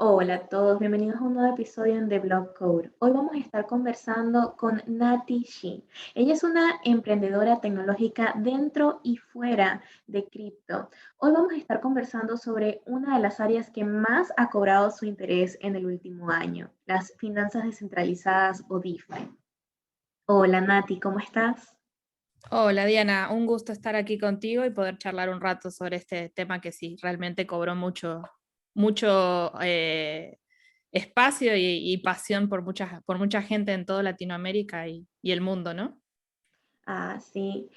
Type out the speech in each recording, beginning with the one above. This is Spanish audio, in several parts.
Hola a todos, bienvenidos a un nuevo episodio en The Blog Code. Hoy vamos a estar conversando con Nati Shi. Ella es una emprendedora tecnológica dentro y fuera de cripto. Hoy vamos a estar conversando sobre una de las áreas que más ha cobrado su interés en el último año, las finanzas descentralizadas o DeFi. Hola Nati, ¿cómo estás? Hola Diana, un gusto estar aquí contigo y poder charlar un rato sobre este tema que sí, realmente cobró mucho espacio y pasión por mucha gente en toda Latinoamérica y el mundo, ¿no? Ah, sí.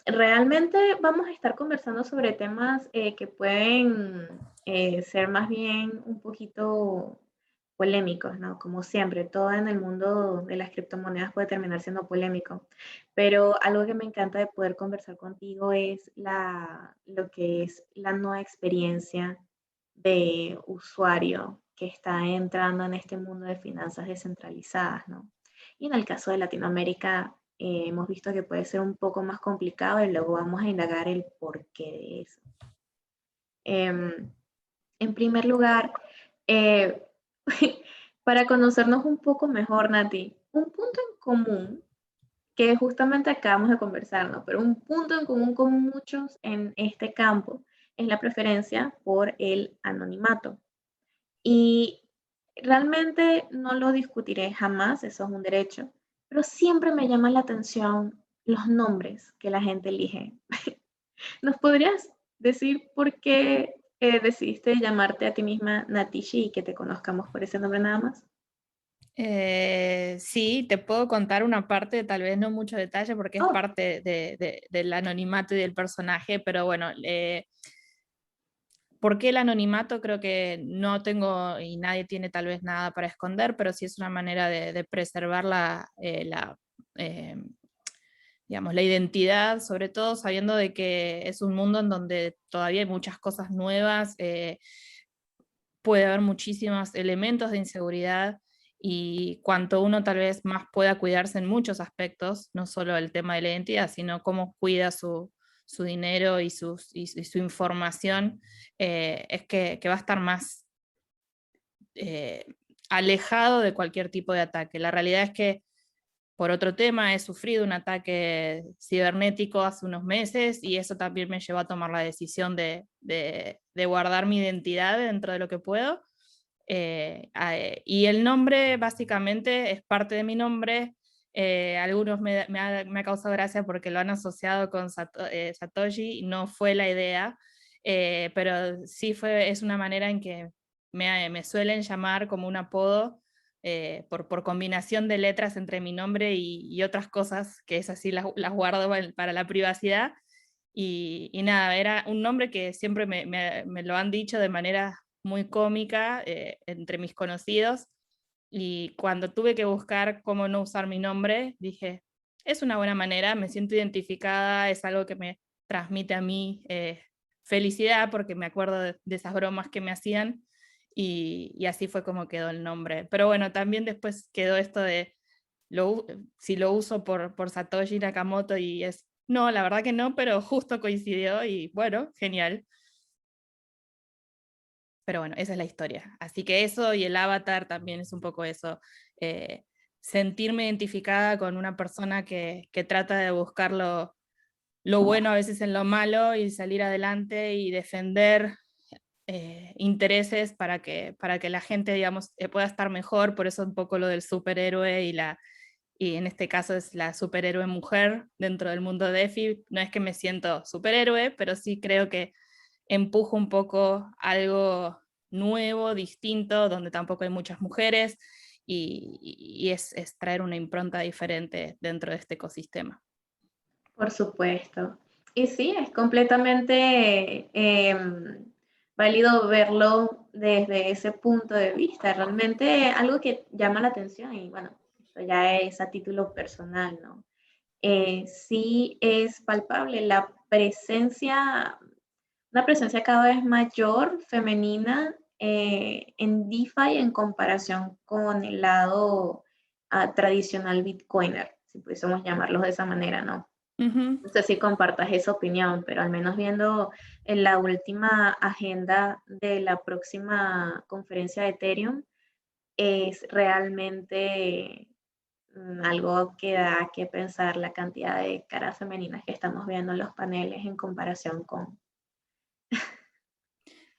Realmente vamos a estar conversando sobre temas que pueden ser más bien un poquito polémicos, ¿no? Como siempre, todo en el mundo de las criptomonedas puede terminar siendo polémico, pero algo que me encanta de poder conversar contigo es lo que es la nueva experiencia de usuario que está entrando en este mundo de finanzas descentralizadas, ¿no? Y en el caso de Latinoamérica, hemos visto que puede ser un poco más complicado y luego vamos a indagar el porqué de eso. Em, en primer lugar, eh, para conocernos un poco mejor, Nati, un punto en común que justamente acabamos de conversar, ¿no? Pero un punto en común con muchos en este campo es la preferencia por el anonimato. Y realmente no lo discutiré jamás, eso es un derecho, pero siempre me llama la atención los nombres que la gente elige. ¿Nos podrías decir por qué decidiste llamarte a ti misma Natishi y que te conozcamos por ese nombre nada más? Sí, te puedo contar una parte, tal vez no mucho detalle porque es Oh, parte del anonimato y del personaje, pero bueno, ¿por qué el anonimato? Creo que no tengo y nadie tiene tal vez nada para esconder, pero sí es una manera de preservar eh, digamos, la identidad, sobre todo sabiendo de que es un mundo en donde todavía hay muchas cosas nuevas, puede haber muchísimos elementos de inseguridad y cuanto uno tal vez más pueda cuidarse en muchos aspectos, no solo el tema de la identidad, sino cómo cuida su dinero y su información, es que va a estar más eh, alejado de cualquier tipo de ataque. La realidad es que por otro tema, he sufrido un ataque cibernético hace unos meses y eso también me llevó a tomar la decisión de guardar mi identidad dentro de lo que puedo. Y el nombre básicamente es parte de mi nombre. Algunos me ha causado gracia porque lo han asociado con Satoshi, no fue la idea, pero sí es una manera en que me suelen llamar como un apodo por combinación de letras entre mi nombre y otras cosas, que es así, las guardo para la privacidad. Y nada, era un nombre que siempre me lo han dicho de manera muy cómica entre mis conocidos. Y cuando tuve que buscar cómo no usar mi nombre, dije, es una buena manera, me siento identificada, es algo que me transmite a mí felicidad porque me acuerdo de esas bromas que me hacían y así fue como quedó el nombre. Pero bueno, también después quedó esto de si lo uso por Satoshi Nakamoto y es, no, la verdad que no, pero justo coincidió y bueno, genial. Pero bueno, esa es la historia. Así que eso y el avatar también es un poco eso. eh, Sentirme identificada con una persona que trata de buscar lo bueno a veces en lo malo y salir adelante y defender intereses para que la gente, digamos, pueda estar mejor. Por eso un poco lo del superhéroe y en este caso es la superhéroe mujer dentro del mundo de EFI. No es que me siento superhéroe, pero sí creo que empujo un poco algo nuevo, distinto, donde tampoco hay muchas mujeres y es traer una impronta diferente dentro de este ecosistema. por supuesto. Y sí, es completamente válido verlo desde ese punto de vista. Realmente algo que llama la atención y bueno, esto ya es a título personal, ¿no? Sí es palpable la presencia, una presencia cada vez mayor femenina en DeFi en comparación con el lado tradicional Bitcoiner, si pudiésemos llamarlos de esa manera, ¿no? Ujú. No sé si compartas esa opinión, pero al menos viendo en la última agenda de la próxima conferencia de Ethereum, es realmente algo que da que pensar la cantidad de caras femeninas que estamos viendo en los paneles en comparación con...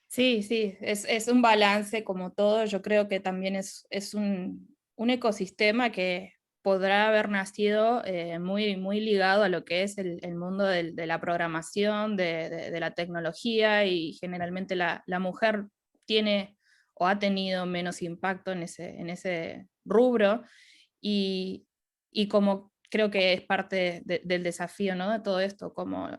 Sí, sí, es un balance como todo. Yo creo que también es un ecosistema que podrá haber nacido muy, muy ligado a lo que es el mundo de la programación, de la tecnología, y generalmente la mujer tiene o ha tenido menos impacto en ese rubro, y, y como creo que es parte del desafío, ¿no? De todo esto, como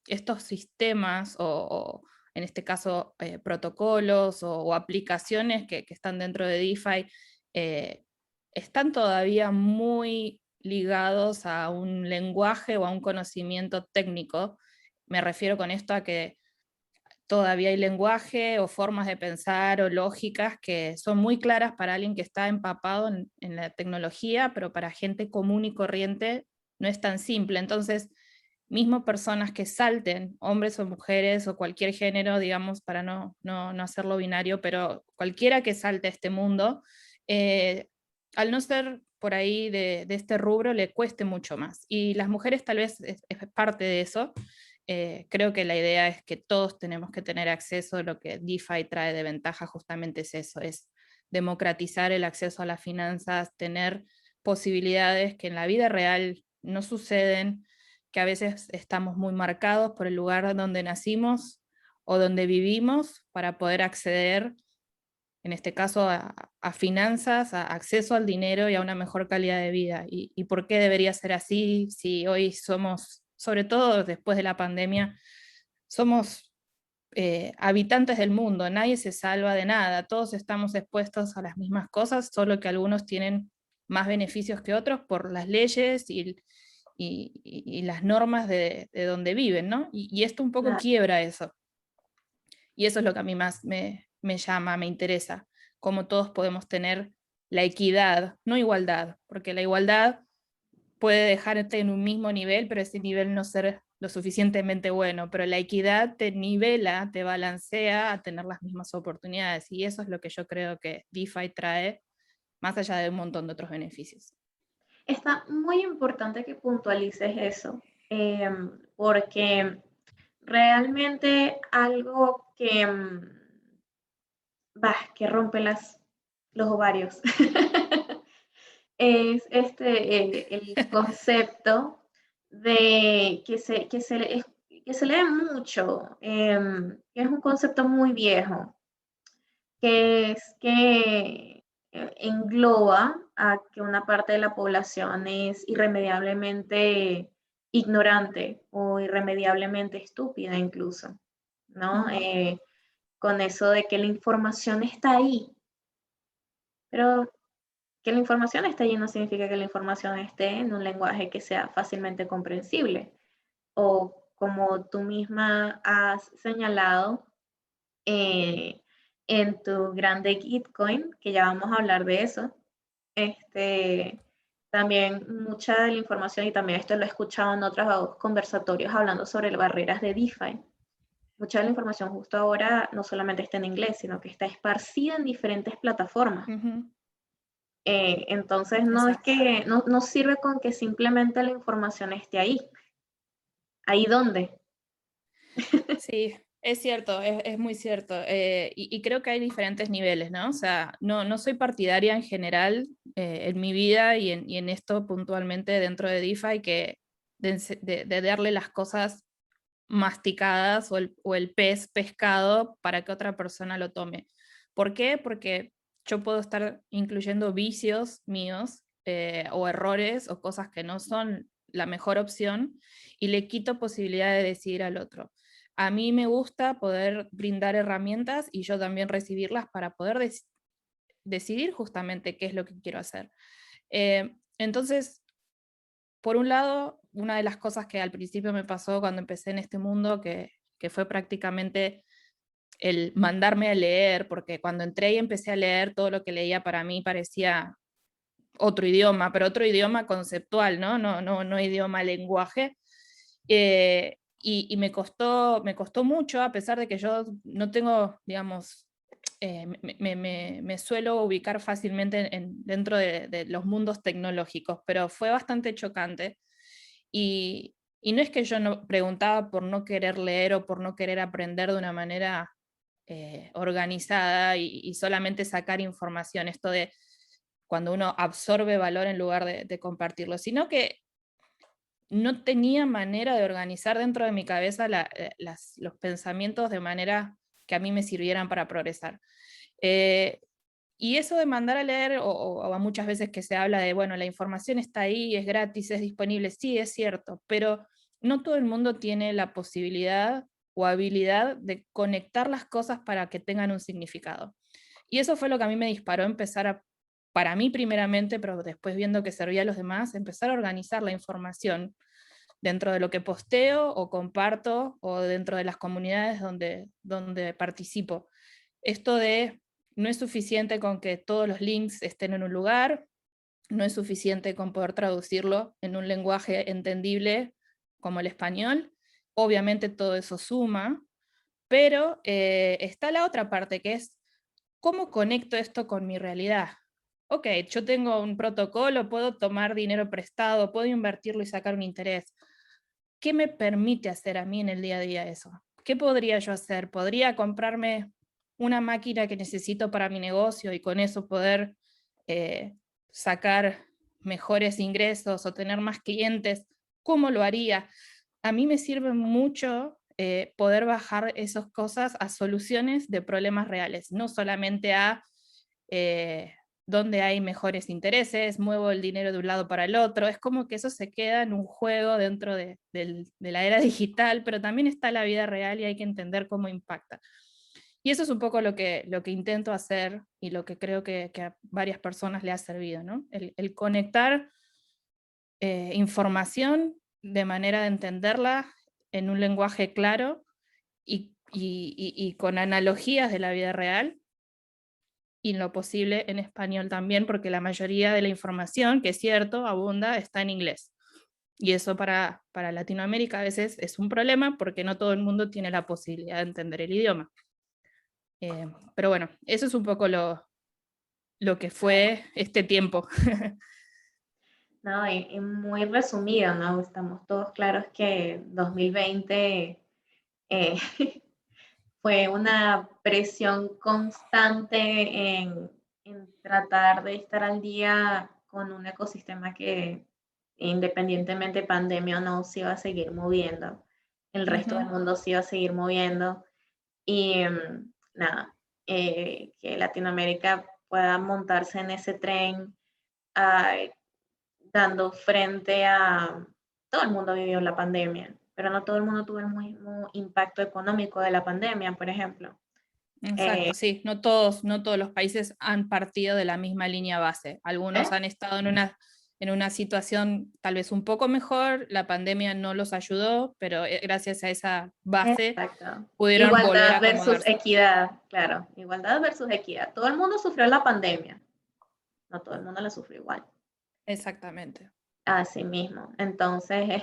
estos sistemas o en este caso protocolos o aplicaciones que están dentro de DeFi, eh, están todavía muy ligados a un lenguaje o a un conocimiento técnico. Me refiero con esto a que todavía hay lenguaje o formas de pensar o lógicas que son muy claras para alguien que está empapado en la tecnología, pero para gente común y corriente no es tan simple. Entonces, mismo personas que salten, hombres o mujeres o cualquier género, digamos, para no hacerlo binario, pero cualquiera que salte a este mundo, eh, al no ser por ahí de este rubro, le cueste mucho más. Y las mujeres tal vez es parte de eso. Creo que la idea es que todos tenemos que tener acceso. Lo que DeFi trae de ventaja justamente es eso, es democratizar el acceso a las finanzas, tener posibilidades que en la vida real no suceden, que a veces estamos muy marcados por el lugar donde nacimos o donde vivimos para poder acceder, en este caso, a finanzas, a acceso al dinero y a una mejor calidad de vida. Y por qué debería ser así si hoy somos, sobre todo después de la pandemia, somos habitantes del mundo, nadie se salva de nada, todos estamos expuestos a las mismas cosas, solo que algunos tienen más beneficios que otros por las leyes y las normas de donde viven, ¿no? Y esto un poco La, quiebra eso. Y eso es lo que a mí más me llama, me interesa, cómo todos podemos tener la equidad, no igualdad, porque la igualdad puede dejarte en un mismo nivel, pero ese nivel no ser lo suficientemente bueno, pero la equidad te nivela, te balancea a tener las mismas oportunidades, y eso es lo que yo creo que DeFi trae, más allá de un montón de otros beneficios. está muy importante que puntualices eso, porque realmente algo que, que rompe los ovarios es el concepto de que se lee mucho, que es un concepto muy viejo, que es que engloba a que una parte de la población es irremediablemente ignorante o irremediablemente estúpida incluso, ¿no? Ujú. Con eso de que la información está ahí, pero que la información esté allí no significa que la información esté en un lenguaje que sea fácilmente comprensible. O como tú misma has señalado eh, en tu grande Gitcoin, que ya vamos a hablar de eso, también mucha de la información, y también esto lo he escuchado en otros conversatorios hablando sobre las barreras de DeFi, mucha de la información justo ahora no solamente está en inglés, sino que está esparcida en diferentes plataformas. Ujú. Entonces no es Exacto. que no sirve con que simplemente la información esté ahí. ¿Ahí dónde? Sí, es cierto, es muy cierto. Y creo que hay diferentes niveles, ¿no? O sea, no soy partidaria en general en mi vida y en esto puntualmente dentro de DeFi, que de darle las cosas masticadas o el pez pescado para que otra persona lo tome. ¿Por qué? Porque yo puedo estar incluyendo vicios míos o errores o cosas que no son la mejor opción, y le quito posibilidad de decidir al otro. A mí me gusta poder brindar herramientas y yo también recibirlas para poder decidir justamente qué es lo que quiero hacer. Entonces, por un lado, una de las cosas que al principio me pasó cuando empecé en este mundo, que fue prácticamente el mandarme a leer, porque cuando entré y empecé a leer, todo lo que leía para mí parecía otro idioma, pero otro idioma conceptual, ¿no? No idioma lenguaje. Y me costó mucho, a pesar de que yo no tengo, digamos, me suelo ubicar fácilmente dentro de los mundos tecnológicos, pero fue bastante chocante. Y no es que yo no preguntaba por no querer leer o por no querer aprender de una manera organizada y solamente sacar información, esto de cuando uno absorbe valor en lugar de compartirlo, sino que no tenía manera de organizar dentro de mi cabeza los pensamientos de manera que a mí me sirvieran para progresar. Eh, y eso de mandar a leer, o a muchas veces que se habla de, bueno, la información está ahí, es gratis, es disponible, sí, es cierto, pero no todo el mundo tiene la posibilidad o habilidad de conectar las cosas para que tengan un significado. Y eso fue lo que a mí me disparó empezar para mí primeramente, pero después viendo que servía a los demás, empezar a organizar la información dentro de lo que posteo o comparto o dentro de las comunidades donde participo. Esto de no es suficiente con que todos los links estén en un lugar, no es suficiente con poder traducirlo en un lenguaje entendible como el español. Obviamente todo eso suma, pero está la otra parte que es cómo conecto esto con mi realidad. Ok, yo tengo un protocolo, puedo tomar dinero prestado, puedo invertirlo y sacar un interés. ¿Qué me permite hacer a mí en el día a día eso? ¿Qué podría yo hacer? ¿Podría comprarme una máquina que necesito para mi negocio y con eso poder eh, sacar mejores ingresos o tener más clientes? ¿Cómo lo haría? A mí me sirve mucho poder bajar esas cosas a soluciones de problemas reales, no solamente a eh, dónde hay mejores intereses, muevo el dinero de un lado para el otro, es como que eso se queda en un juego dentro de la era digital, pero también está la vida real y hay que entender cómo impacta. Y eso es un poco lo que intento hacer y lo que creo que a varias personas le ha servido, ¿no? El conectar información de manera de entenderla en un lenguaje claro y con analogías de la vida real, y en lo posible en español también, porque la mayoría de la información, que es cierto, abunda, está en inglés. Y eso para Latinoamérica a veces es un problema porque no todo el mundo tiene la posibilidad de entender el idioma. Pero bueno, eso es un poco lo que fue este tiempo. No, y muy resumido, ¿no? Estamos todos claros que 2020 eh, fue una presión constante en tratar de estar al día con un ecosistema que independientemente pandemia o no, se iba a seguir moviendo. El resto del Ujú. mundo se iba a seguir moviendo. Y nada, que Latinoamérica pueda montarse en ese tren, ah, dando frente a... Todo el mundo vivió la pandemia, pero no todo el mundo tuvo el mismo impacto económico de la pandemia, por ejemplo. Exacto, sí, no todos los países han partido de la misma línea base. Algunos ¿Eh? han estado en una situación tal vez un poco mejor, la pandemia no los ayudó, pero gracias a esa base Exacto. pudieron volver a Igualdad versus acomodarse. equidad, claro. Igualdad versus equidad. Todo el mundo sufrió la pandemia. No todo el mundo la sufrió igual. Exactamente. Así mismo. Entonces,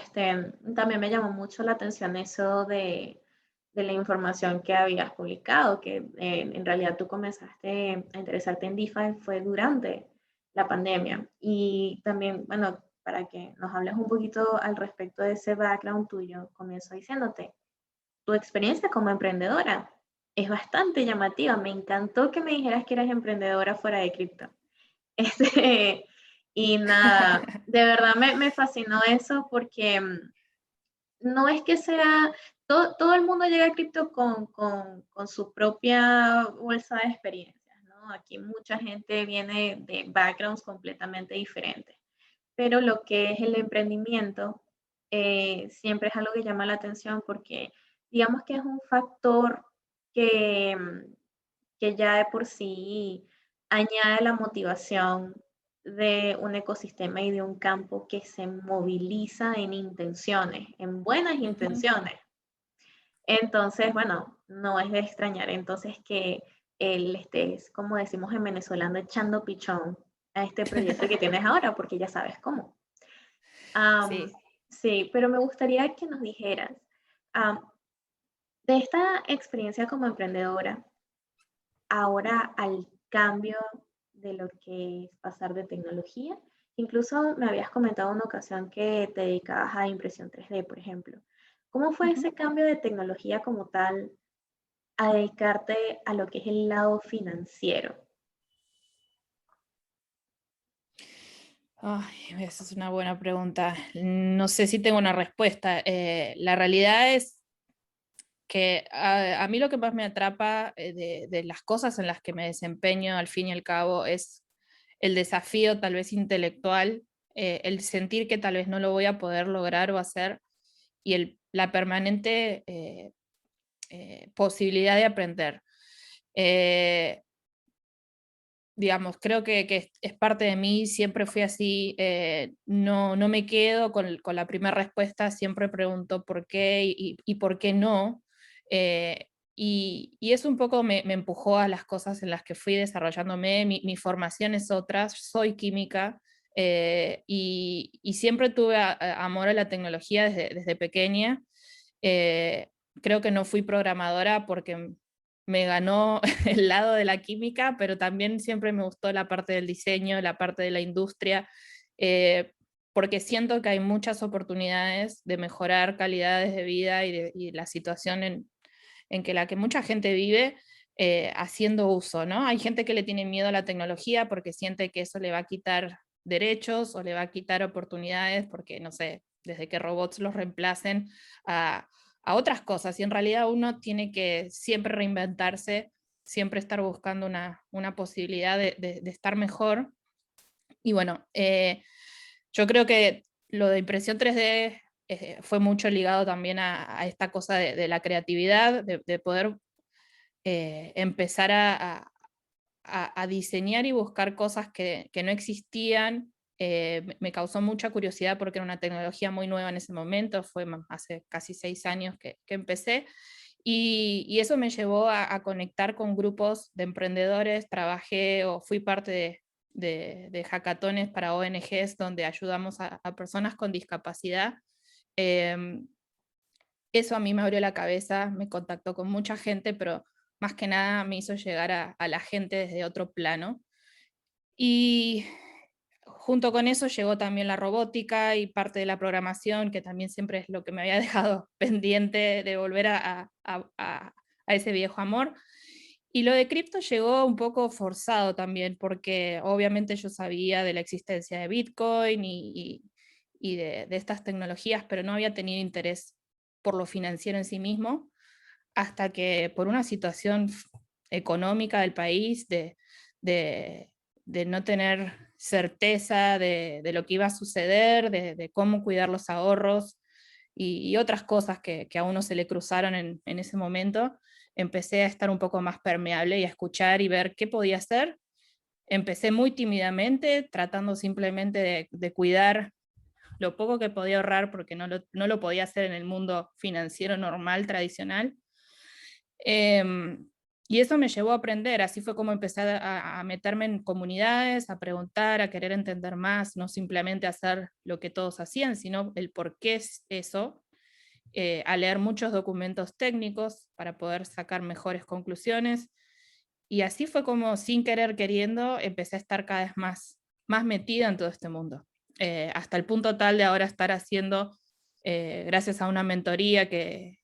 también me llamó mucho la atención eso de la información que habías publicado, que en realidad tú comenzaste a interesarte en DeFi fue durante la pandemia. Y también, bueno, para que nos hables un poquito al respecto de ese background tuyo, comienzo diciéndote, tu experiencia como emprendedora es bastante llamativa. Me encantó que me dijeras que eras emprendedora fuera de cripto. Este, y nada, de verdad me fascinó eso porque no es que sea, todo el mundo llega a cripto con su propia bolsa de experiencias, ¿no? Aquí mucha gente viene de backgrounds completamente diferentes, pero lo que es el emprendimiento siempre es algo que llama la atención porque digamos que es un factor que, que ya de por sí añade la motivación de un ecosistema y de un campo que se moviliza en intenciones, en buenas Ujú. intenciones. Entonces, bueno, no es de extrañar entonces que él estés, como decimos en venezolano, echando pichón a este proyecto que tienes ahora, porque ya sabes cómo. Um, Sí. Sí, pero me gustaría que nos dijeras, am, de esta experiencia como emprendedora, ahora al cambio de lo que es pasar de tecnología. Incluso me habías comentado en una ocasión que te dedicabas a impresión 3D, por ejemplo. ¿Cómo fue Ujú. ese cambio de tecnología como tal a dedicarte a lo que es el lado financiero? Ay, esa es una buena pregunta. No sé si tengo una respuesta. La realidad es que a mí lo que más me atrapa de las cosas en las que me desempeño al fin y al cabo es el desafío tal vez intelectual, el sentir que tal vez no lo voy a poder lograr o hacer y la permanente posibilidad de aprender. Eh, digamos, creo que es parte de mí, siempre fui así, no me quedo con la primera respuesta, siempre pregunto por qué y por qué no. eh, y eso un poco me empujó a las cosas en las que fui desarrollándome, mi formación es otra, soy química, y siempre tuve amor a la tecnología desde pequeña. Eh, creo que no fui programadora porque me ganó el lado de la química, pero también siempre me gustó la parte del diseño, la parte de la industria, eh, porque siento que hay muchas oportunidades de mejorar calidades de vida y la situación en que la que mucha gente vive haciendo uso, ¿no? Hay gente que le tiene miedo a la tecnología porque siente que eso le va a quitar derechos o le va a quitar oportunidades porque, no sé, desde que robots los reemplacen a, a otras cosas. Y en realidad uno tiene que siempre reinventarse, siempre estar buscando una posibilidad de estar mejor. Y bueno, yo creo que lo de impresión 3D fue mucho ligado también a esta cosa de la creatividad, de poder empezar a diseñar y buscar cosas que no existían. Me causó mucha curiosidad porque era una tecnología muy nueva en ese momento, fue hace casi 6 años que empecé, y eso me llevó a conectar con grupos de emprendedores, trabajé o fui parte de hackatones para ONGs donde ayudamos a personas con discapacidad. Em, Eso a mí me abrió la cabeza, me contactó con mucha gente, pero más que nada me hizo llegar a la gente desde otro plano. Y junto con eso llegó también la robótica y parte de la programación, que también siempre es lo que me había dejado pendiente de volver a ese viejo amor. Y lo de cripto llegó un poco forzado también, porque obviamente yo sabía de la existencia de Bitcoin y de estas tecnologías, pero no había tenido interés por lo financiero en sí mismo, hasta que por una situación económica del país, de, de no tener certeza de lo que iba a suceder, de cómo cuidar los ahorros y otras cosas que a uno se le cruzaron en ese momento, empecé a estar un poco más permeable y a escuchar y ver qué podía hacer. Empecé muy tímidamente, tratando simplemente de cuidar lo poco que podía ahorrar porque no lo podía hacer en el mundo financiero normal, tradicional. Em, y eso me llevó a aprender, así fue como empecé a meterme en comunidades, a preguntar, a querer entender más, no simplemente hacer lo que todos hacían, sino el por qué es eso, a leer muchos documentos técnicos para poder sacar mejores conclusiones. Y así fue como, sin querer queriendo, empecé a estar cada vez más metida en todo este mundo. Hasta el punto tal de ahora estar haciendo, gracias a una mentoría que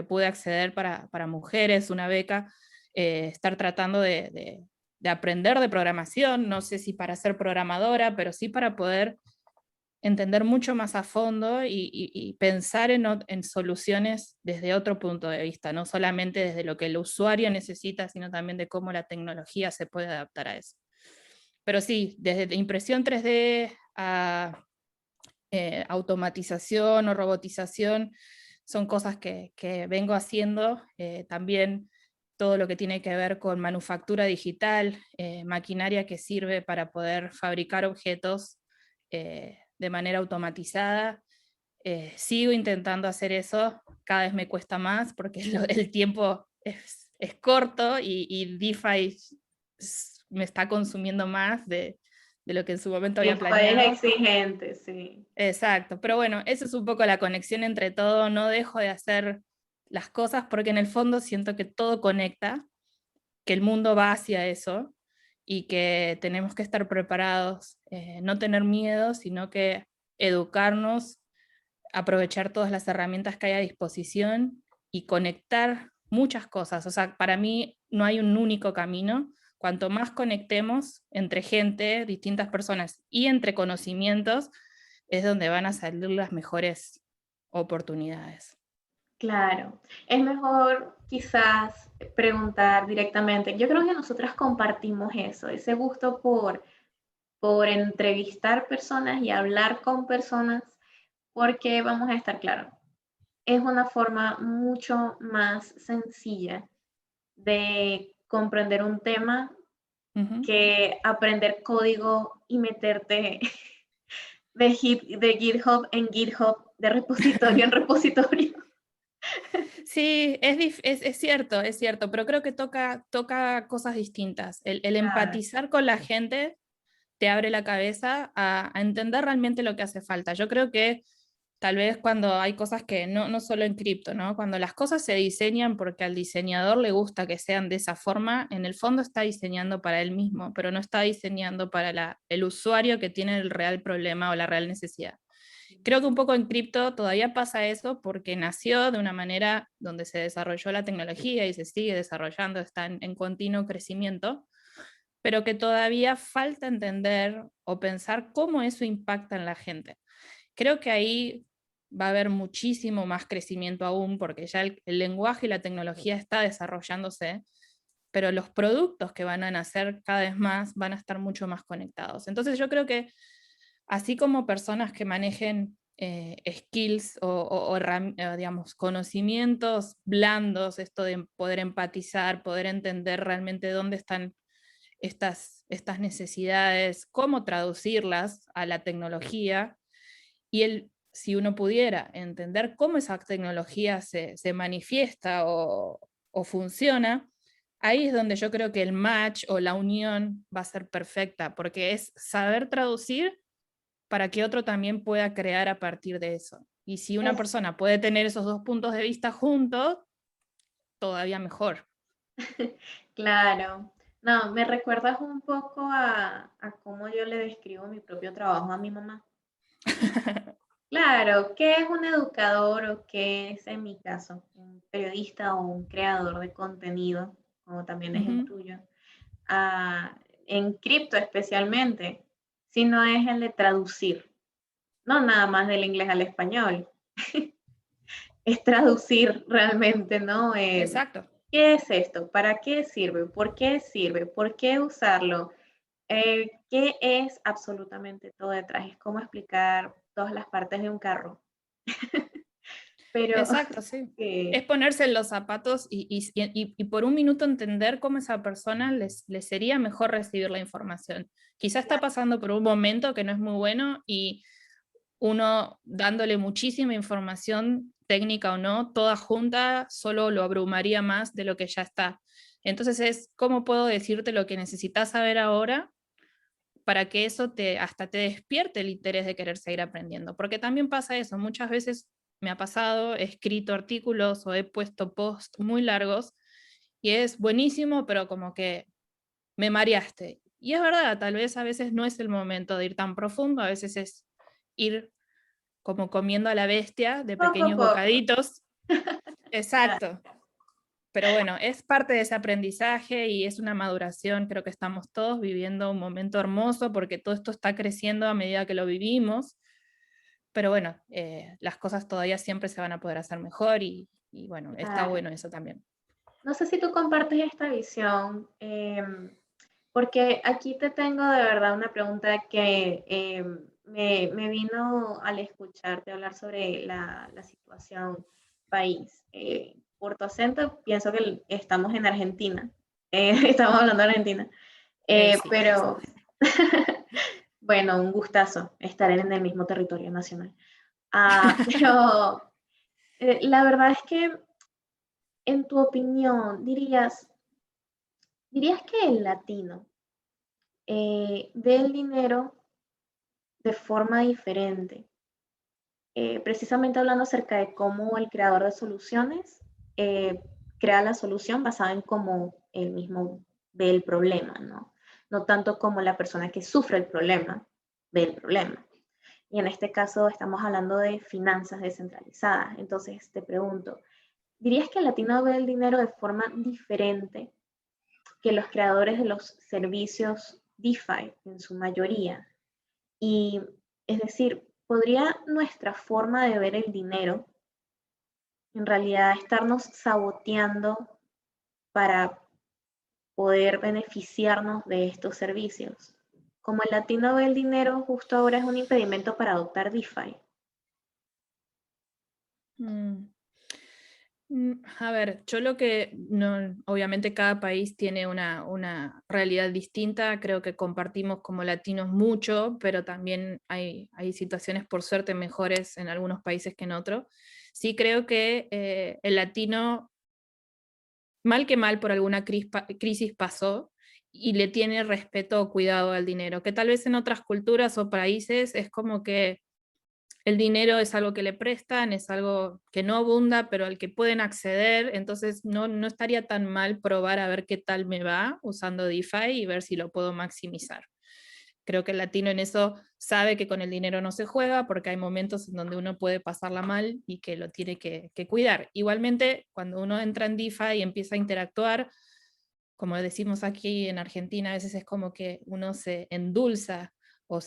pude acceder para mujeres, una beca, estar tratando de aprender de programación, no sé si para ser programadora, pero sí para poder entender mucho más a fondo y pensar en soluciones desde otro punto de vista, no solamente desde lo que el usuario necesita, sino también de cómo la tecnología se puede adaptar a eso. Pero sí, desde impresión 3D a automatización o robotización, son cosas que vengo haciendo. También todo lo que tiene que ver con manufactura digital, maquinaria que sirve para poder fabricar objetos de manera automatizada. Sigo intentando hacer eso, cada vez me cuesta más porque el tiempo es corto y DeFi me está consumiendo más de lo que en su momento Mi había papá es planeado. exigente, sí. Exacto, pero bueno, eso es un poco la conexión entre todo, no dejo de hacer las cosas porque en el fondo siento que todo conecta, que el mundo va hacia eso y que tenemos que estar preparados, no tener miedo, sino que educarnos, aprovechar todas las herramientas que hay a disposición y conectar muchas cosas. O sea, para mí no hay un único camino. Cuanto más conectemos entre gente, distintas personas y entre conocimientos, es donde van a salir las mejores oportunidades. Claro, es mejor quizás preguntar directamente. Yo creo que nosotras compartimos eso, ese gusto por entrevistar personas y hablar con personas, porque vamos a estar claros, es una forma mucho más sencilla de comprender un tema Ujú. que aprender código y meterte de GitHub en GitHub, de repositorio en repositorio. Sí, es cierto, pero creo que toca cosas distintas. El Claro, empatizar con la gente te abre la cabeza a entender realmente lo que hace falta. Yo creo que tal vez cuando hay cosas que, no solo en cripto, ¿no? Cuando las cosas se diseñan porque al diseñador le gusta que sean de esa forma, en el fondo está diseñando para él mismo, pero no está diseñando para el usuario que tiene el real problema o la real necesidad. Creo que un poco en cripto todavía pasa eso porque nació de una manera donde se desarrolló la tecnología y se sigue desarrollando, está en continuo crecimiento, pero que todavía falta entender o pensar cómo eso impacta en la gente. Creo que ahí va a haber muchísimo más crecimiento aún, porque ya el lenguaje y la tecnología está desarrollándose, pero los productos que van a nacer cada vez más van a estar mucho más conectados. Entonces yo creo que así como personas que manejen skills digamos, conocimientos blandos, esto de poder empatizar, poder entender realmente dónde están estas necesidades, cómo traducirlas a la tecnología, y si uno pudiera entender cómo esa tecnología se manifiesta o funciona, ahí es donde yo creo que el match o la unión va a ser perfecta, porque es saber traducir para que otro también pueda crear a partir de eso. Y si una es persona puede tener esos dos puntos de vista juntos, todavía mejor. claro. No, me recuerdas un poco a cómo yo le describo mi propio trabajo a mi mamá. Claro, ¿qué es un educador o qué es, en mi caso, un periodista o un creador de contenido, como también es el Ujú. tuyo? En cripto especialmente, si no es el de traducir, no nada más del inglés al español, es traducir realmente, ¿no? Exacto. ¿Qué es esto? ¿Para qué sirve? ¿Por qué sirve? ¿Por qué usarlo? ¿Qué es absolutamente todo detrás? Es como explicar todas las partes de un carro. Pero Exacto, sí. Es eh, ponerse en los zapatos y por un minuto entender cómo esa persona les sería mejor recibir la información. Quizá está pasando por un momento que no es muy bueno y uno dándole muchísima información, técnica o no, toda junta, solo lo abrumaría más de lo que ya está. Entonces es cómo puedo decirte lo que necesitas saber ahora para que eso hasta te despierte el interés de querer seguir aprendiendo. Porque también pasa eso, muchas veces me ha pasado, he escrito artículos o he puesto posts muy largos y es buenísimo, pero como que me mareaste. Y es verdad, tal vez a veces no es el momento de ir tan profundo, a veces es ir como comiendo a la bestia de poco a pequeños poco. bocaditos. Claro, Exacto. Pero bueno, es parte de ese aprendizaje y es una maduración. Creo que estamos todos viviendo un momento hermoso porque todo esto está creciendo a medida que lo vivimos. Pero bueno, las cosas todavía siempre se van a poder hacer mejor y bueno, está claro. bueno eso también. No sé si tú compartes esta visión, porque aquí te tengo de verdad una pregunta que me vino al escucharte hablar sobre la situación país. Por tu acento, pienso que estamos en Argentina. Estamos hablando de Argentina. Sí, Pero, bueno, un gustazo estar en el mismo territorio nacional. Pero la verdad es que, en tu opinión, dirías que el latino ve el dinero de forma diferente. Precisamente hablando acerca de cómo el creador de soluciones eh, crea la solución basada en cómo él mismo ve el problema, ¿no? No tanto como la persona que sufre el problema ve el problema. Y en este caso estamos hablando de finanzas descentralizadas. Entonces te pregunto, ¿dirías que el latino ve el dinero de forma diferente que los creadores de los servicios DeFi en su mayoría? Y es decir, ¿podría nuestra forma de ver el dinero en realidad estarnos saboteando para poder beneficiarnos de estos servicios? Como el latino ve el dinero, justo ahora es un impedimento para adoptar DeFi. Mm. A ver, yo lo que, no, obviamente cada país tiene una realidad distinta, creo que compartimos como latinos mucho, pero también hay situaciones por suerte mejores en algunos países que en otros. Sí creo que el latino, mal que mal, por alguna crisis pasó y le tiene respeto o cuidado al dinero, que tal vez en otras culturas o países es como que el dinero es algo que le prestan, es algo que no abunda, pero al que pueden acceder, entonces no estaría tan mal probar a ver qué tal me va usando DeFi y ver si lo puedo maximizar. Creo que el latino en eso sabe que con el dinero no se juega porque hay momentos en donde uno puede pasarla mal y que lo tiene que cuidar. Igualmente, cuando uno entra en DeFi y empieza a interactuar, como decimos aquí en Argentina, a veces es como que uno se endulza o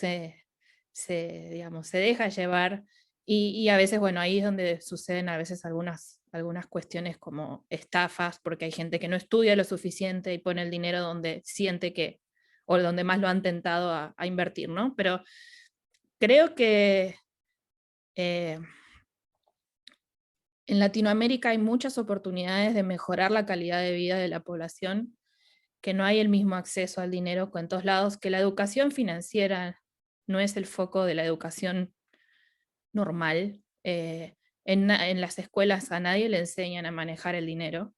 digamos, se deja llevar y a veces, bueno, ahí es donde suceden a veces algunas cuestiones como estafas, porque hay gente que no estudia lo suficiente y pone el dinero donde siente que, o donde más lo han tentado a invertir, ¿no? Pero creo que eh, en Latinoamérica hay muchas oportunidades de mejorar la calidad de vida de la población, que no hay el mismo acceso al dinero en todos lados, que la educación financiera no es el foco de la educación normal. En las escuelas a nadie le enseñan a manejar el dinero.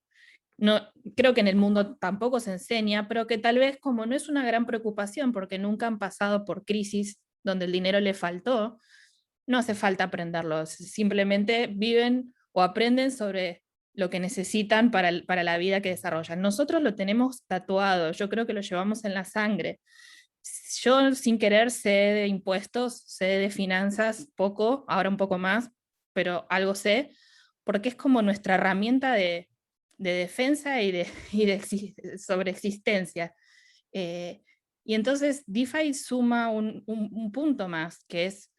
No, creo que en el mundo tampoco se enseña, pero que tal vez como no es una gran preocupación porque nunca han pasado por crisis donde el dinero le faltó, no hace falta aprenderlo, simplemente viven o aprenden sobre lo que necesitan para la vida que desarrollan. Nosotros lo tenemos tatuado, yo creo que lo llevamos en la sangre. Yo sin querer sé de impuestos, sé de finanzas poco, ahora un poco más, pero algo sé, porque es como nuestra herramienta de defensa y de sobreexistencia. Eh, y entonces DeFi suma un punto más, que es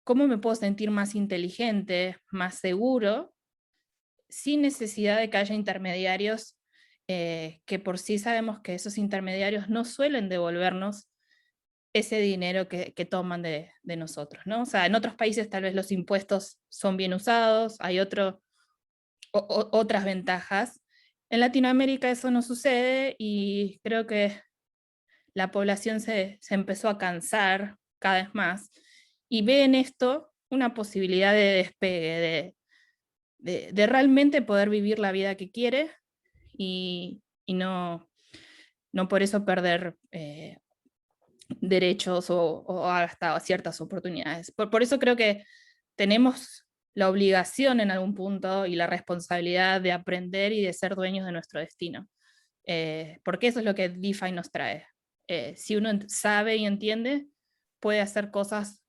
cómo me puedo sentir más inteligente, más seguro, sin necesidad de que haya intermediarios, que por sí sabemos que esos intermediarios no suelen devolvernos ese dinero que toman de nosotros, ¿no? O sea, en otros países tal vez los impuestos son bien usados, hay otras ventajas. En Latinoamérica eso no sucede y creo que la población se empezó a cansar cada vez más y ve en esto una posibilidad de despegue, de realmente poder vivir la vida que quiere y no por eso perder derechos o hasta ciertas oportunidades. Por eso creo que tenemos la obligación en algún punto y la responsabilidad de aprender y de ser dueños de nuestro destino. Porque eso es lo que DeFi nos trae. Si uno sabe y entiende, puede hacer cosas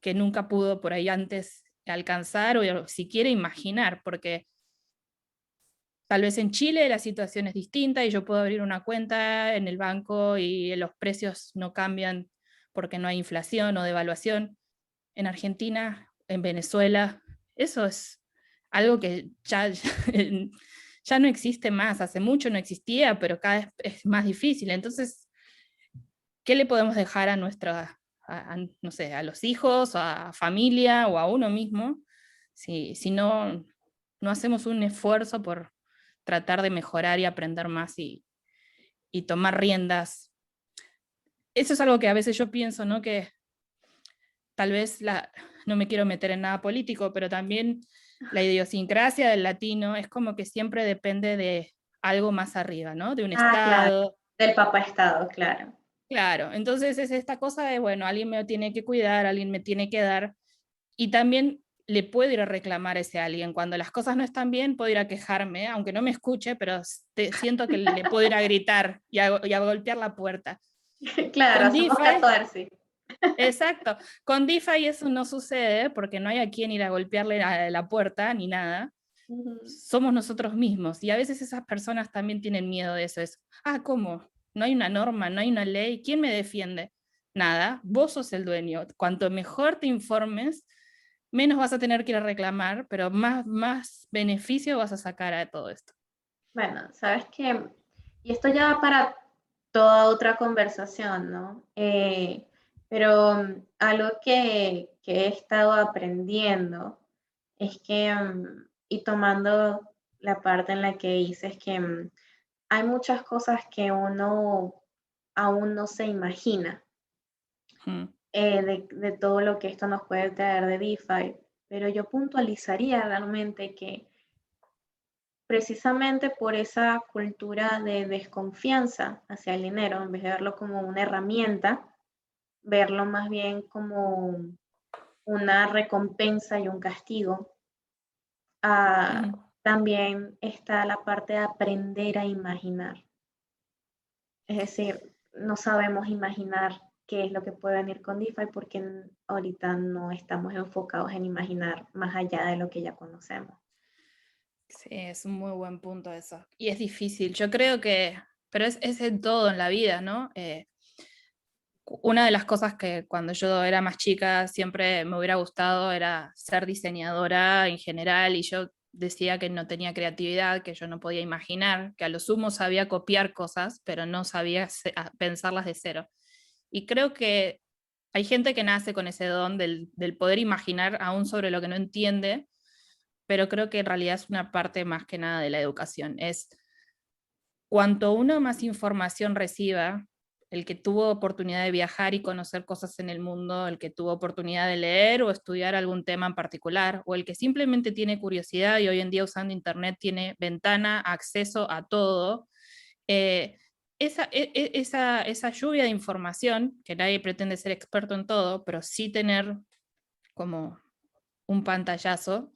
que nunca pudo por ahí antes alcanzar o si quiere imaginar, porque tal vez en Chile la situación es distinta y yo puedo abrir una cuenta en el banco y los precios no cambian porque no hay inflación o devaluación. En Argentina, en Venezuela, eso es algo que ya no existe más. Hace mucho no existía, pero cada vez es más difícil. Entonces, ¿qué le podemos dejar a no sé, a los hijos, a familia o a uno mismo si no hacemos un esfuerzo por tratar de mejorar y aprender más y tomar riendas? Eso es algo que a veces yo pienso, ¿no? Que tal vez no me quiero meter en nada político, pero también la idiosincrasia del latino es como que siempre depende de algo más arriba, ¿no? De un Ah, claro. Estado. Del papá Estado, claro. Claro, entonces es esta cosa de, bueno, alguien me tiene que cuidar, alguien me tiene que dar, y también le puedo ir a reclamar a ese alguien. Cuando las cosas no están bien, puedo ir a quejarme, aunque no me escuche, pero siento que le puedo ir a gritar y a golpear la puerta. Claro, Con hacemos DeFi, catarsis. exacto, con DeFi eso no sucede porque no hay a quien ir a golpearle a la puerta ni nada. Ujú. Somos nosotros mismos. Y a veces esas personas también tienen miedo de eso. Es, ¿cómo? No hay una norma, no hay una ley. ¿Quién me defiende? Nada, vos sos el dueño. Cuanto mejor te informes, menos vas a tener que ir a reclamar, pero más beneficio vas a sacar a todo esto. Bueno, sabes que, y esto ya va para toda otra conversación, ¿no? Pero algo que he estado aprendiendo es que, y tomando la parte en la que dices que hay muchas cosas que uno aún no se imagina Mm. de todo lo que esto nos puede traer de DeFi, pero yo puntualizaría realmente que precisamente por esa cultura de desconfianza hacia el dinero, en vez de verlo como una herramienta, verlo más bien como una recompensa y un castigo. Ah, Ujú. también está la parte de aprender a imaginar. Es decir, no sabemos imaginar qué es lo que puede venir con DeFi porque ahorita no estamos enfocados en imaginar más allá de lo que ya conocemos. Sí, es un muy buen punto eso. Y es difícil. Yo creo que, pero es en todo en la vida, ¿no? Una de las cosas que cuando yo era más chica siempre me hubiera gustado era ser diseñadora en general y yo decía que no tenía creatividad, que yo no podía imaginar, que a lo sumo sabía copiar cosas, pero no sabía pensarlas de cero. Y creo que hay gente que nace con ese don del poder imaginar aún sobre lo que no entiende, pero creo que en realidad es una parte más que nada de la educación. Es cuanto uno más información reciba, el que tuvo oportunidad de viajar y conocer cosas en el mundo, el que tuvo oportunidad de leer o estudiar algún tema en particular, o el que simplemente tiene curiosidad y hoy en día usando Internet tiene ventana, acceso a todo, eh, esa lluvia de información, que nadie pretende ser experto en todo, pero sí tener como un pantallazo,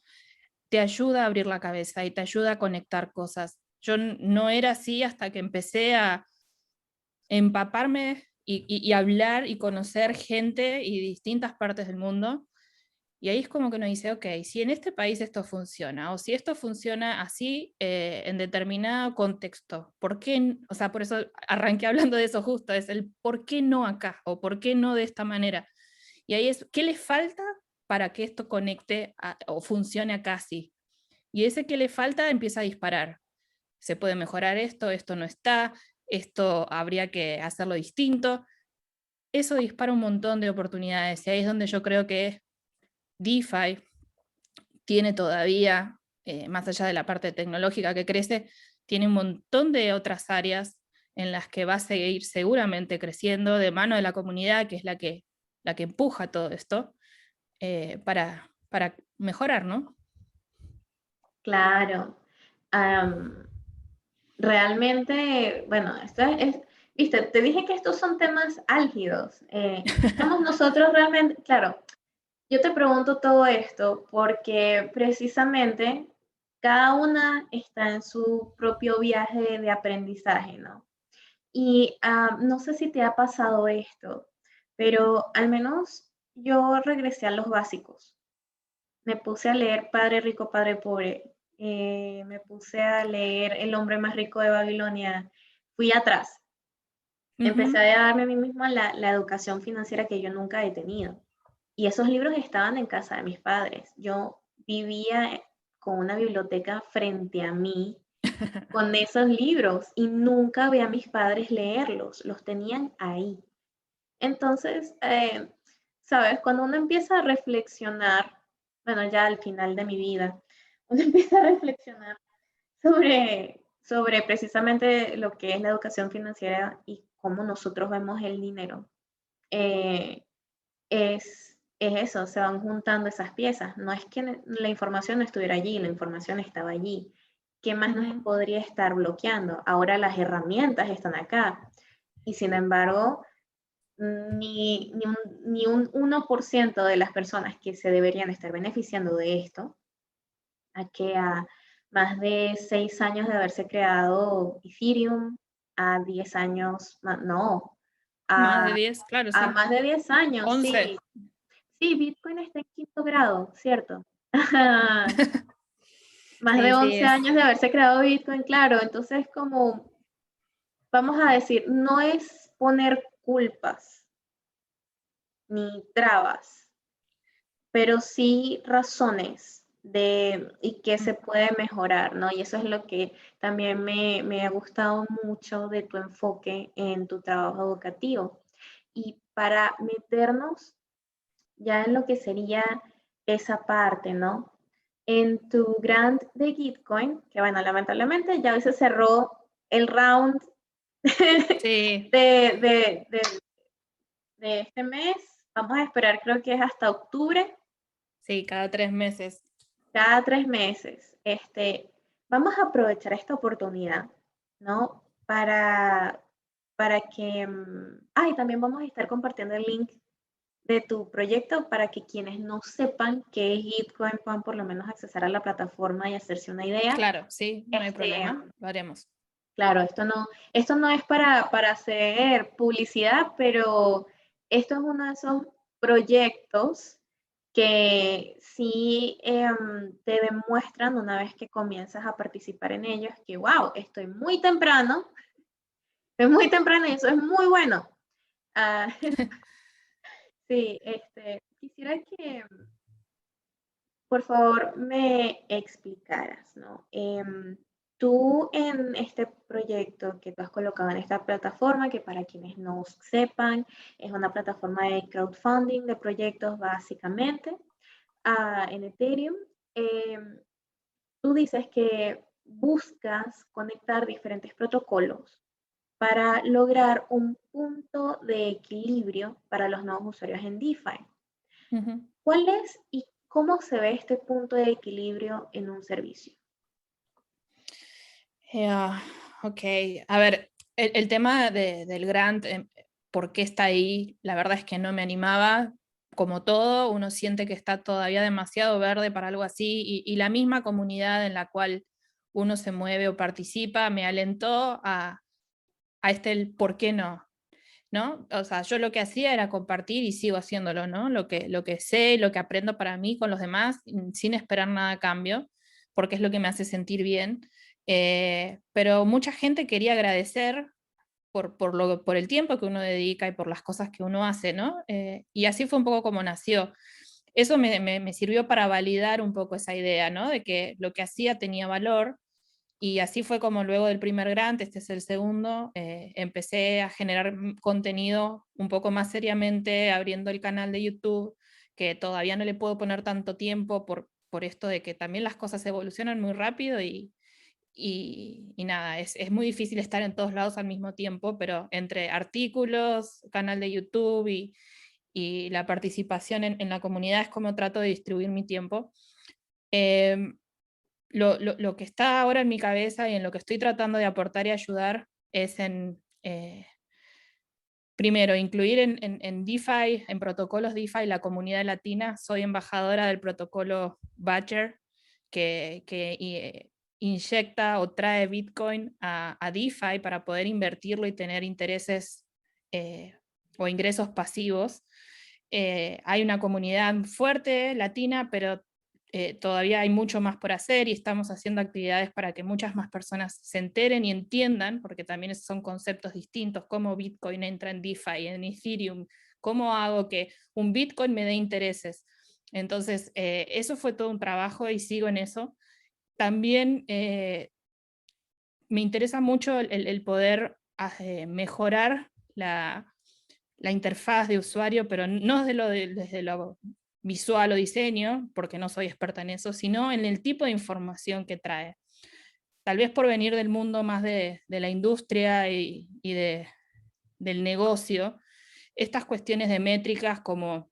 te ayuda a abrir la cabeza y te ayuda a conectar cosas. Yo no era así hasta que empecé a empaparme y hablar y conocer gente y distintas partes del mundo. Y ahí es como que uno dice, ok, si en este país esto funciona, o si esto funciona así en determinado contexto, ¿por qué? O sea, por eso arranqué hablando de eso justo, es el por qué no acá, o por qué no de esta manera. Y ahí es, ¿qué le falta para que esto conecte o funcione acá así? Y ese que le falta empieza a disparar. Se puede mejorar esto, esto no está, esto habría que hacerlo distinto. Eso dispara un montón de oportunidades y ahí es donde yo creo que DeFi tiene todavía, más allá de la parte tecnológica que crece, tiene un montón de otras áreas en las que va a seguir seguramente creciendo de mano de la comunidad, que es la que empuja todo esto, para mejorar, ¿no? Claro. Am, realmente, bueno, viste, te dije que estos son temas álgidos. Estamos nosotros realmente, claro, yo te pregunto todo esto porque precisamente cada una está en su propio viaje de aprendizaje, ¿no? Y no sé si te ha pasado esto, pero al menos yo regresé a los básicos. Me puse a leer Padre Rico, Padre Pobre. Me puse a leer El hombre más rico de Babilonia. Fui atrás. Empecé Ujú. a darme a mí misma la educación financiera que yo nunca he tenido. Y esos libros estaban en casa de mis padres. Yo vivía con una biblioteca frente a mí con esos libros y nunca vi a mis padres leerlos. Los tenían ahí. Entonces, ¿sabes? Cuando uno empieza a reflexionar, bueno, ya al final de mi vida, uno empieza a reflexionar sobre precisamente lo que es la educación financiera y cómo nosotros vemos el dinero. eh, es eso, se van juntando esas piezas. No es que la información no estuviera allí, la información estaba allí. ¿qué más nos podría estar bloqueando? Ahora las herramientas están acá y sin embargo, ni un 1% de las personas que se deberían estar beneficiando de esto, a más de 6 años de haberse creado Ethereum, a 10 años, no, Más a, de 10, claro, a sí. más de 10 años, 11. sí. Sí, Bitcoin está en quinto grado, ¿cierto? Más de Sí, sí, 11 es. años de haberse creado Bitcoin, claro. Entonces, como vamos a decir, no es poner culpas ni trabas, pero sí razones y que se puede mejorar, ¿no? Y eso es lo que también me ha gustado mucho de tu enfoque en tu trabajo educativo. Y para meternos ya en lo que sería esa parte, ¿no? En tu grant de Gitcoin, que bueno, lamentablemente ya hoy se cerró el round Sí, de este mes. Vamos a esperar, creo que es hasta octubre, sí, cada 3 meses. cada 3 meses. Vamos a aprovechar esta oportunidad, ¿no? Para que, también vamos a estar compartiendo el link de tu proyecto para que quienes no sepan qué es Gitcoin puedan por lo menos accesar a la plataforma y hacerse una idea. Claro, sí, no hay Este, problema, lo haremos. claro, esto no es para hacer publicidad, pero esto es uno de esos proyectos que sí te demuestran una vez que comienzas a participar en ellos que, wow, estoy muy temprano y eso es muy bueno. Ah, sí, quisiera que por favor me explicaras, ¿no? Tú en este proyecto que tú has colocado en esta plataforma, que para quienes no sepan, es una plataforma de crowdfunding de proyectos básicamente en Ethereum. em, Tú dices que buscas conectar diferentes protocolos para lograr un punto de equilibrio para los nuevos usuarios en DeFi. Ujú. ¿Cuál es y cómo se ve este punto de equilibrio en un servicio? Ya, ok, a ver, el tema del grant, ¿por qué está ahí? La verdad es que no me animaba. Como todo, uno siente que está todavía demasiado verde para algo así y la misma comunidad en la cual uno se mueve o participa me alentó a el por qué no, ¿no? O sea, yo lo que hacía era compartir y sigo haciéndolo, ¿no? Lo que sé, lo que aprendo para mí con los demás, sin esperar nada a cambio, porque es lo que me hace sentir bien. Pero mucha gente quería agradecer por el tiempo que uno dedica y por las cosas que uno hace, ¿no? Y así fue un poco como nació. Eso me sirvió para validar un poco esa idea, ¿no? De que lo que hacía tenía valor y así fue como luego del primer grant, este es el segundo, empecé a generar contenido un poco más seriamente, abriendo el canal de YouTube, que todavía no le puedo poner tanto tiempo por esto de que también las cosas evolucionan muy rápido y nada, es muy difícil estar en todos lados al mismo tiempo, pero entre artículos, canal de YouTube y la participación en la comunidad es como trato de distribuir mi tiempo. Em, lo que está ahora en mi cabeza y en lo que estoy tratando de aportar y ayudar es primero, incluir en DeFi, en protocolos DeFi, la comunidad latina. Soy embajadora del protocolo Badger, que inyecta o trae Bitcoin a DeFi para poder invertirlo y tener intereses o ingresos pasivos. Hay una comunidad fuerte latina, pero todavía hay mucho más por hacer y estamos haciendo actividades para que muchas más personas se enteren y entiendan, porque también son conceptos distintos, cómo Bitcoin entra en DeFi, en Ethereum, cómo hago que un Bitcoin me dé intereses. Entonces, eso fue todo un trabajo y sigo en eso. También me interesa mucho el poder mejorar la interfaz de usuario, pero no desde lo visual o diseño, porque no soy experta en eso, sino en el tipo de información que trae. Tal vez por venir del mundo más de la industria y del negocio, estas cuestiones de métricas como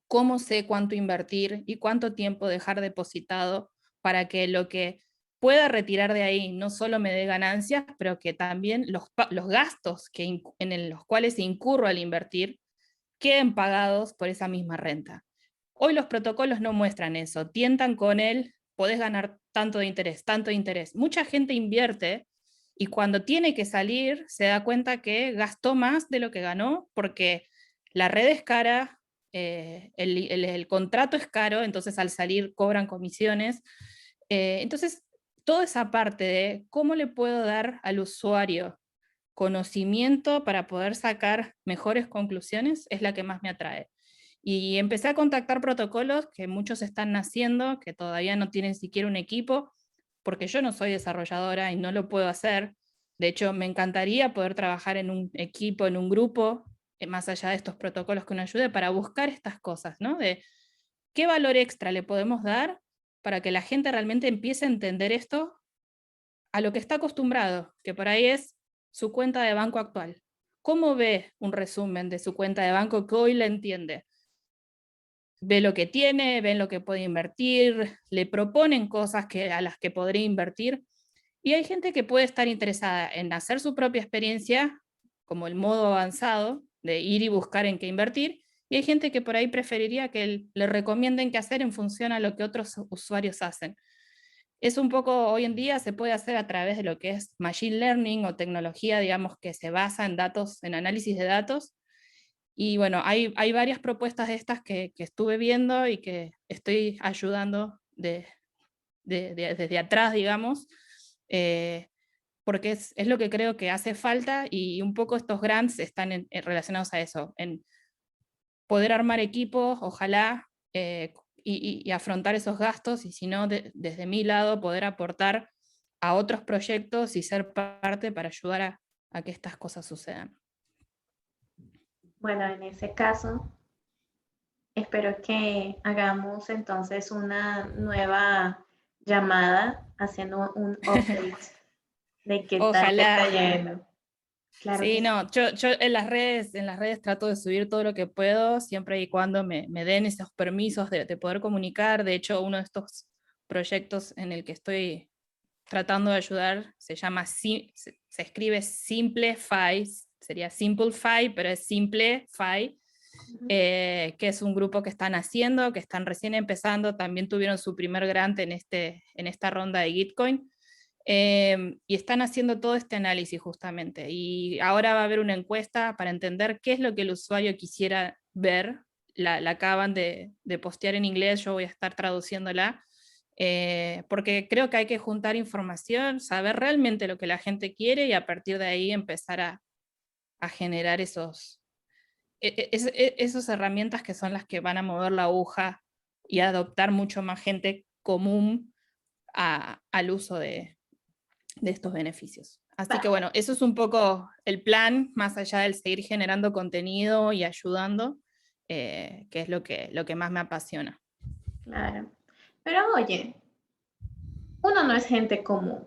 cómo sé cuánto invertir y cuánto tiempo dejar depositado para que lo que pueda retirar de ahí, no solo me dé ganancias, pero que también los gastos en los cuales incurro al invertir queden pagados por esa misma renta. Hoy los protocolos no muestran eso, tientan con el podés ganar tanto de interés, tanto de interés. Mucha gente invierte y cuando tiene que salir se da cuenta que gastó más de lo que ganó porque la red es cara, el contrato es caro, entonces al salir cobran comisiones. Entonces, toda esa parte de cómo le puedo dar al usuario conocimiento para poder sacar mejores conclusiones es la que más me atrae. Y empecé a contactar protocolos que muchos están naciendo, que todavía no tienen siquiera un equipo, porque yo no soy desarrolladora y no lo puedo hacer. De hecho, me encantaría poder trabajar en un equipo, en un grupo, más allá de estos protocolos que nos ayude para buscar estas cosas, ¿no? De qué valor extra le podemos dar para que la gente realmente empiece a entender esto a lo que está acostumbrado, que por ahí es su cuenta de banco actual. ¿Cómo ve un resumen de su cuenta de banco que hoy la entiende? Ve lo que tiene, ven lo que puede invertir, le proponen cosas a las que podría invertir. Y hay gente que puede estar interesada en hacer su propia experiencia, como el modo avanzado, de ir y buscar en qué invertir, y hay gente que por ahí preferiría que le recomienden qué hacer en función a lo que otros usuarios hacen. Es un poco, hoy en día se puede hacer a través de lo que es machine learning o tecnología, digamos, que se basa en datos, en análisis de datos. Y bueno, hay varias propuestas de estas que estuve viendo y que estoy ayudando desde atrás, digamos, porque es lo que creo que hace falta y un poco estos grants están relacionados a eso, en poder armar equipos, ojalá, y afrontar esos gastos, y si no, desde mi lado, poder aportar a otros proyectos y ser parte para ayudar a que estas cosas sucedan. Bueno, en ese caso, espero que hagamos entonces una nueva llamada haciendo un update de qué tal te está Ojalá. yendo. Claro que Sí, sí. no, yo en las redes trato de subir todo lo que puedo, siempre y cuando me den esos permisos de poder comunicar. De hecho, uno de estos proyectos en el que estoy tratando de ayudar se llama, se escribe Simplify, sería Simplify, pero es Simplify, que es un grupo que están haciendo, que están recién empezando, también tuvieron su primer grant en esta ronda de Gitcoin. Y están haciendo todo este análisis justamente. Y ahora va a haber una encuesta para entender qué es lo que el usuario quisiera ver. La acaban de postear en inglés, yo voy a estar traduciéndola, porque creo que hay que juntar información, saber realmente lo que la gente quiere y a partir de ahí empezar a generar esas herramientas que son las que van a mover la aguja y a adoptar mucho más gente común al uso de estos beneficios. Así que Va, bueno, eso es un poco el plan, más allá del seguir generando contenido y ayudando, que es lo que más me apasiona. claro. Pero oye, uno no es gente común.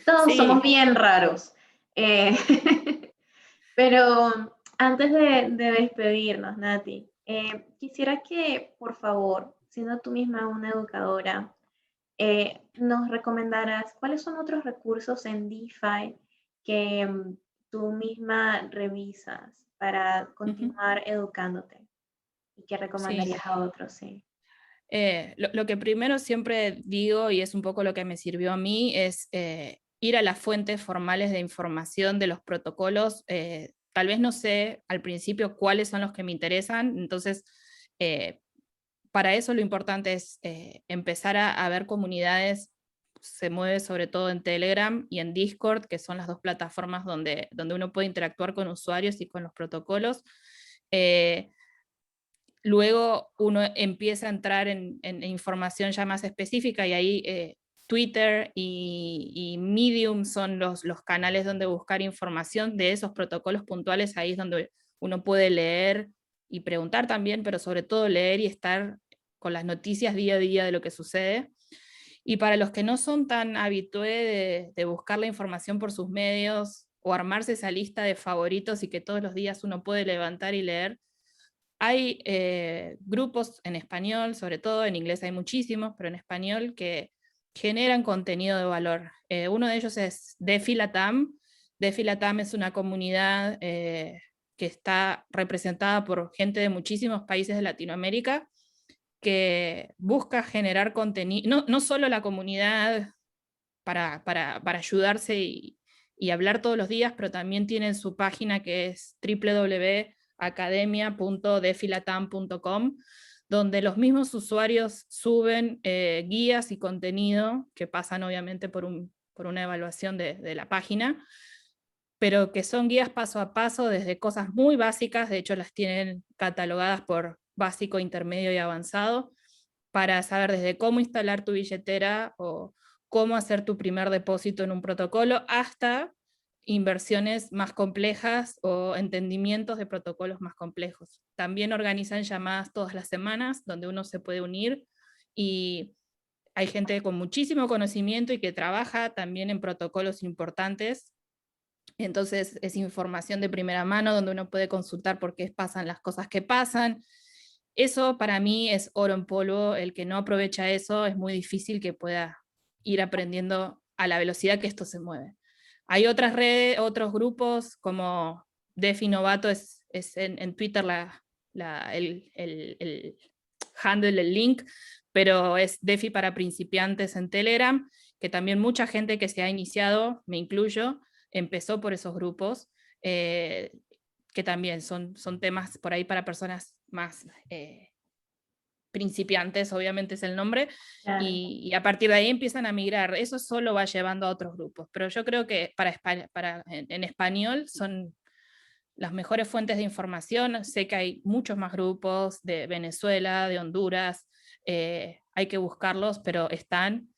Todos somos Sí. bien raros. Eh, pero antes de despedirnos, Nati, quisiera que, por favor, siendo tú misma una educadora, nos recomendaras cuáles son otros recursos en DeFi que tú misma revisas para Ujú. continuar educándote y que Sí. recomendarías a otros, sí. Lo que primero siempre digo, y es un poco lo que me sirvió a mí, es ir a las fuentes formales de información de los protocolos. Tal vez no sé al principio cuáles son los que me interesan, entonces eh, para eso lo importante es empezar a ver comunidades. Se mueve sobre todo en Telegram y en Discord, que son las dos plataformas donde uno puede interactuar con usuarios y con los protocolos. Eh, Luego uno empieza a entrar en información ya más específica y ahí Twitter y Medium son los canales donde buscar información de esos protocolos puntuales. Ahí es donde uno puede leer y preguntar también, pero sobre todo leer y estar con las noticias día a día de lo que sucede. Y para los que no son tan habitué de buscar la información por sus medios o armarse esa lista de favoritos y que todos los días uno puede levantar y leer, hay grupos en español, sobre todo en inglés hay muchísimos, pero en español que generan contenido de valor. Uno de ellos es DeFi Latam. DeFi Latam es una comunidad que está representada por gente de muchísimos países de Latinoamérica, que busca generar contenido, no solo la comunidad para ayudarse y hablar todos los días, pero también tienen su página que es www.academia.defilatam.com, donde los mismos usuarios suben guías y contenido que pasan obviamente por una evaluación de la página, pero que son guías paso a paso desde cosas muy básicas, de hecho las tienen catalogadas por básico, intermedio y avanzado, para saber desde cómo instalar tu billetera o cómo hacer tu primer depósito en un protocolo, hasta inversiones más complejas o entendimientos de protocolos más complejos. También organizan llamadas todas las semanas donde uno se puede unir, y hay gente con muchísimo conocimiento y que trabaja también en protocolos importantes. Entonces es información de primera mano donde uno puede consultar por qué pasan las cosas que pasan. Eso para mí es oro en polvo. El que no aprovecha eso es muy difícil que pueda ir aprendiendo a la velocidad que esto se mueve. Hay otras redes, otros grupos como DeFi Novato, es en Twitter el handle, el link, pero es DeFi para principiantes en Telegram, que también mucha gente que se ha iniciado, me incluyo, empezó por esos grupos, que también son temas por ahí para personas más principiantes, obviamente es el nombre, Claro. y a partir de ahí empiezan a migrar. Eso solo va llevando a otros grupos, pero yo creo que en español son las mejores fuentes de información. Sé que hay muchos más grupos de Venezuela, de Honduras, hay que buscarlos, pero están.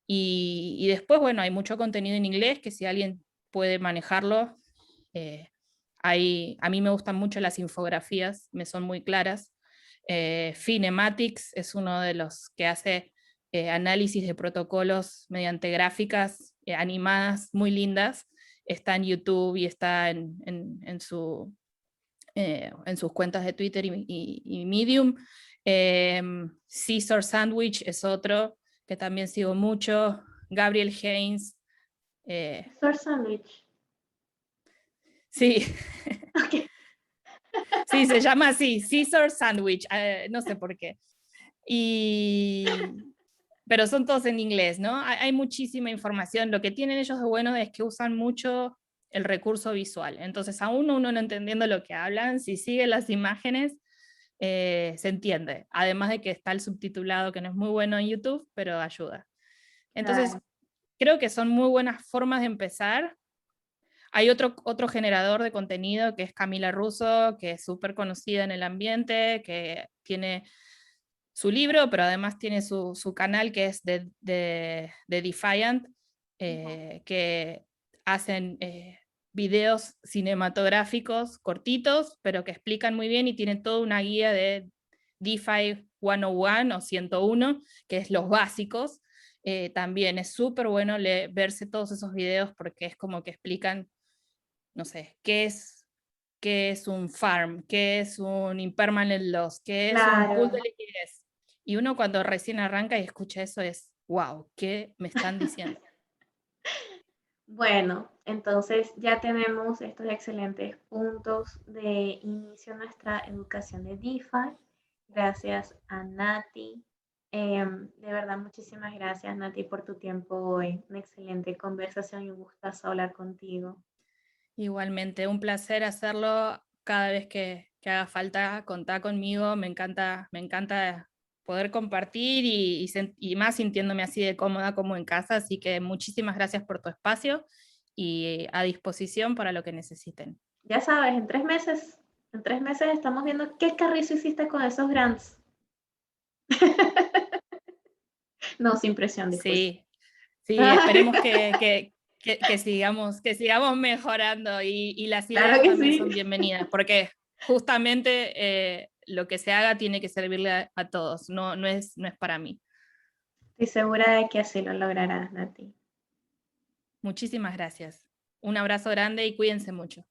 Y después, bueno, hay mucho contenido en inglés que si alguien puede manejarlo, a mí me gustan mucho las infografías, me son muy claras. Finematics es uno de los que hace análisis de protocolos mediante gráficas animadas muy lindas. Está en YouTube y está en sus cuentas de Twitter y Medium. Caesar Sandwich es otro que también sigo mucho. Gabriel Haynes. Caesar Sandwich. Sí. Okay. Sí, se llama así, Caesar Sandwich, no sé por qué. Pero son todos en inglés, ¿no? Hay muchísima información. Lo que tienen ellos de bueno es que usan mucho el recurso visual. Entonces, aún uno no entendiendo lo que hablan, si sigue las imágenes, se entiende. Además de que está el subtitulado, que no es muy bueno en YouTube, pero ayuda. Entonces, Claro. creo que son muy buenas formas de empezar. Hay otro generador de contenido que es Camila Russo, que es súper conocida en el ambiente, que tiene su libro, pero además tiene su canal que es de Defiant, que hacen videos cinematográficos cortitos, pero que explican muy bien y tienen toda una guía de DeFi 101 o 101, que es los básicos. También es súper bueno verse todos esos videos porque es como que explican, no sé, qué es un farm, qué es un impermanent loss, qué es un pool Claro. de liquidez. Y uno cuando recién arranca y escucha eso es, wow, ¿qué me están diciendo? Bueno, entonces ya tenemos estos excelentes puntos de inicio a nuestra educación de DeFi. Gracias a Nati. De verdad, muchísimas gracias, Nati, por tu tiempo hoy. Una excelente conversación y un gustazo hablar contigo. Igualmente, un placer hacerlo cada vez que haga falta, contá conmigo, me encanta poder compartir y más sintiéndome así de cómoda como en casa, así que muchísimas gracias por tu espacio y a disposición para lo que necesiten. Ya sabes, en 3 meses estamos viendo qué carrizo hiciste con esos grants. No, sin presión, disculpa. Sí, sí, esperemos que sigamos mejorando y las Claro ideas que también sí. son bienvenidas, porque justamente lo que se haga tiene que servirle a todos, no es para mí. Estoy segura de que así lo lograrás, Nati. Muchísimas gracias. Un abrazo grande y cuídense mucho.